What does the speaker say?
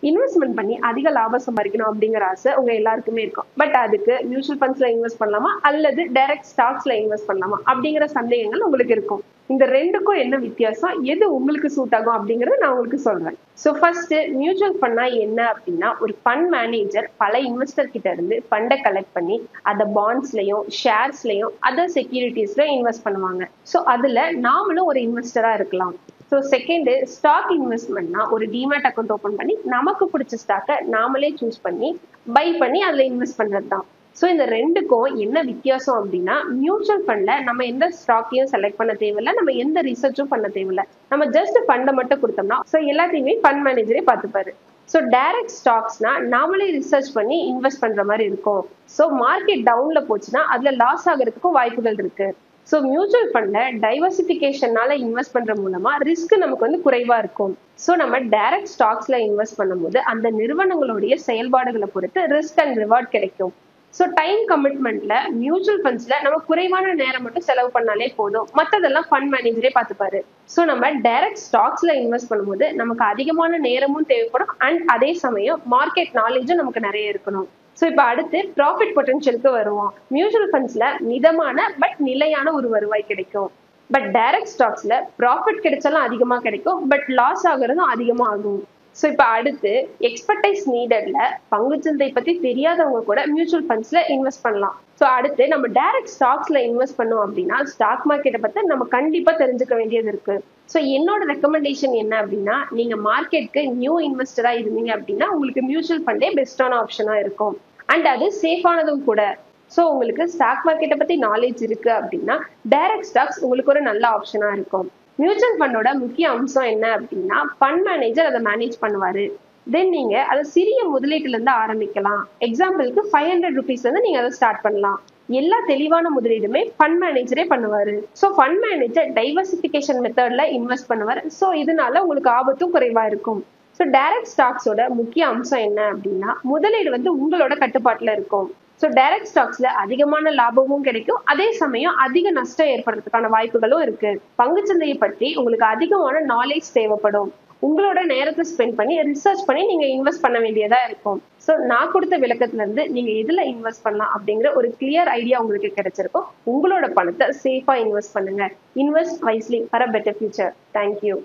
Investment பண்ணி அதிக லாபம் சம்பாதிக்கணும் அப்படிங்கிற ஆசை உங்க எல்லாருக்குமே இருக்கும். பட் அதுக்கு மியூச்சுவல் ஃபண்ட்ஸ்ல இன்வெஸ்ட் பண்ணலாமா அல்லது டைரக்ட் ஸ்டாக்ஸ்ல இன்வெஸ்ட் பண்ணலாமா அப்படிங்கிற சந்தேகங்கள் உங்களுக்கு இருக்கும். இந்த ரெண்டுக்கும் என்ன வித்தியாசம், எது உங்களுக்கு சூட் ஆகும் அப்படிங்கறத நான் உங்களுக்கு சொல்றேன். ஸோ ஃபர்ஸ்ட், மியூச்சுவல் ஃபண்ட்னா என்ன அப்படின்னா, ஒரு ஃபண்ட் மேனேஜர் பல இன்வெஸ்டர் கிட்ட இருந்து ஃபண்டை கலெக்ட் பண்ணி அதை பாண்ட்ஸ்லயும் ஷேர்ஸ்லயும் அதர் செக்யூரிட்டிஸ்ல இன்வெஸ்ட் பண்ணுவாங்க. ஸோ அதுல நாமளும் ஒரு இன்வெஸ்டரா இருக்கலாம். ஸோ செகண்ட், ஸ்டாக் இன்வெஸ்ட்மெண்ட்னா ஒரு டிமேட் அக்கௌண்ட் ஓபன் பண்ணி நமக்கு பிடிச்ச ஸ்டாக்கை நாமளே சூஸ் பண்ணி பை பண்ணி அதுல இன்வெஸ்ட் பண்றது தான். ஸோ இந்த ரெண்டுக்கும் என்ன வித்தியாசம் அப்படின்னா, மியூச்சுவல் ஃபண்ட்ல நம்ம எந்த ஸ்டாக்கையும் செலக்ட் பண்ண தேவையில்லை, நம்ம எந்த ரிசர்ச்சும் பண்ண தேவையில்லை, நம்ம ஜஸ்ட் ஃபண்டை மட்டும் கொடுத்தோம்னா ஸோ எல்லாத்தையுமே ஃபண்ட் மேனேஜரே பார்த்துப்பாரு. ஸோ டைரக்ட் ஸ்டாக்ஸ்னா நாமளே ரிசர்ச் பண்ணி இன்வெஸ்ட் பண்ற மாதிரி இருக்கும். ஸோ மார்க்கெட் டவுன்ல போச்சுன்னா அதுல லாஸ் ஆகிறதுக்கும் வாய்ப்புகள் இருக்கு. ஸோ மியூச்சுவல் ஃபண்ட்ல டைவர்சிபிகேஷனால இன்வெஸ்ட் பண்ற மூலமா ரிஸ்க் நமக்கு வந்து குறைவா இருக்கும். ஸோ நம்ம டைரக்ட் ஸ்டாக்ஸ்ல இன்வெஸ்ட் பண்ணும்போது அந்த நிறுவனங்களுடைய செயல்பாடுகளை பொறுத்து ரிஸ்க் அண்ட் ரிவார்ட் கிடைக்கும். ஸோ டைம் கமிட்மெண்ட்ல மியூச்சுவல் ஃபண்ட்ஸ்ல நம்ம குறைவான நேரம் மட்டும் செலவு பண்ணாலே போதும், மற்றதெல்லாம் ஃபண்ட் மேனேஜரே பார்த்துப்பாரு. ஸோ நம்ம டைரக்ட் ஸ்டாக்ஸ்ல இன்வெஸ்ட் பண்ணும்போது நமக்கு அதிகமான நேரமும் தேவைப்படும் அண்ட் அதே சமயம் மார்க்கெட் நாலேஜும் நமக்கு நிறைய இருக்கணும். ஸோ இப்போ அடுத்து ப்ராஃபிட் பொட்டன்ஷியலுக்கு வருவோம். மியூச்சுவல் ஃபண்ட்ஸ்ல மிதமான பட் நிலையான ஒரு வருவாய் கிடைக்கும். பட் டைரக்ட் ஸ்டாக்ஸ்ல ப்ராஃபிட் கிடைச்சாலும் அதிகமா கிடைக்கும், பட் லாஸ் ஆகுறதும் அதிகமா ஆகும். ஸோ இப்போ அடுத்து, எக்ஸ்பர்டைஸ் நீடட்ல பங்குச்சந்தை பத்தி தெரியாதவங்க கூட மியூச்சுவல் ஃபண்ட்ஸ்ல இன்வெஸ்ட் பண்ணலாம். ஸோ அடுத்து, நம்ம டைரக்ட் ஸ்டாக்ஸ்ல இன்வெஸ்ட் பண்ணோம் அப்படின்னா ஸ்டாக் மார்க்கெட்டை பத்தி நம்ம கண்டிப்பா தெரிஞ்சுக்க வேண்டியது இருக்கு. ஸோ என்னோட ரெக்கமெண்டேஷன் என்ன அப்படின்னா, நீங்க மார்க்கெட்டுக்கு நியூ இன்வெஸ்டரா இருந்தீங்க அப்படின்னா உங்களுக்கு மியூச்சுவல் ஃபண்டே பெஸ்டான ஆப்ஷனா இருக்கும் அண்ட் அது சேஃபானதும் கூட. ஸோ உங்களுக்கு ஸ்டாக் மார்க்கெட்டை பத்தி நாலேஜ் இருக்கு அப்படின்னா டைரக்ட் ஸ்டாக்ஸ் உங்களுக்கு ஒரு நல்ல ஆப்ஷனா இருக்கும். மியூச்சுவல் ஃபண்டோட முக்கிய அம்சம் என்ன அப்படின்னா, ஃபண்ட் மேனேஜர் அதை மேனேஜ் பண்ணுவாரு. தென் நீங்க அதை சிறிய முதலீட்டுல இருந்து ஆரம்பிக்கலாம். எக்ஸாம்பிளுக்கு 500 rupees வந்து நீங்க அதை ஸ்டார்ட் பண்ணலாம். எல்லா தெளிவான முதலீடுமே ஃபண்ட் மேனேஜரே பண்ணுவாரு. ஸோ ஃபண்ட் மேனேஜர் டைவர்சிபிகேஷன் மெத்தட்ல இன்வெஸ்ட் பண்ணுவார். ஸோ இதனால உங்களுக்கு ஆபத்தும் குறைவா இருக்கும். ஸோ டைரக்ட் ஸ்டாக்ஸோட முக்கிய அம்சம் என்ன அப்படின்னா, முதலீடு வந்து உங்களோட கட்டுப்பாட்டுல இருக்கும். ஸோ டைரக்ட் ஸ்டாக்ஸ்ல அதிகமான லாபமும் கிடைக்கும், அதே சமயம் அதிக நஷ்டம் ஏற்படுறதுக்கான வாய்ப்புகளும் இருக்கு. பங்குச்சந்தையை பற்றி உங்களுக்கு அதிகமான நாலேஜ் தேவைப்படும். உங்களோட நேரத்தை ஸ்பெண்ட் பண்ணி ரிசர்ச் பண்ணி நீங்க இன்வெஸ்ட் பண்ண வேண்டியதா இருக்கும். ஸோ நான் கொடுத்த விளக்கத்துல இருந்து நீங்க எதுல இன்வெஸ்ட் பண்ணலாம் அப்படிங்கிற ஒரு கிளியர் ஐடியா உங்களுக்கு கிடைச்சிருக்கும். உங்களோட பணத்தை சேஃபா இன்வெஸ்ட் பண்ணுங்க. Invest wisely for a better future. Thank you.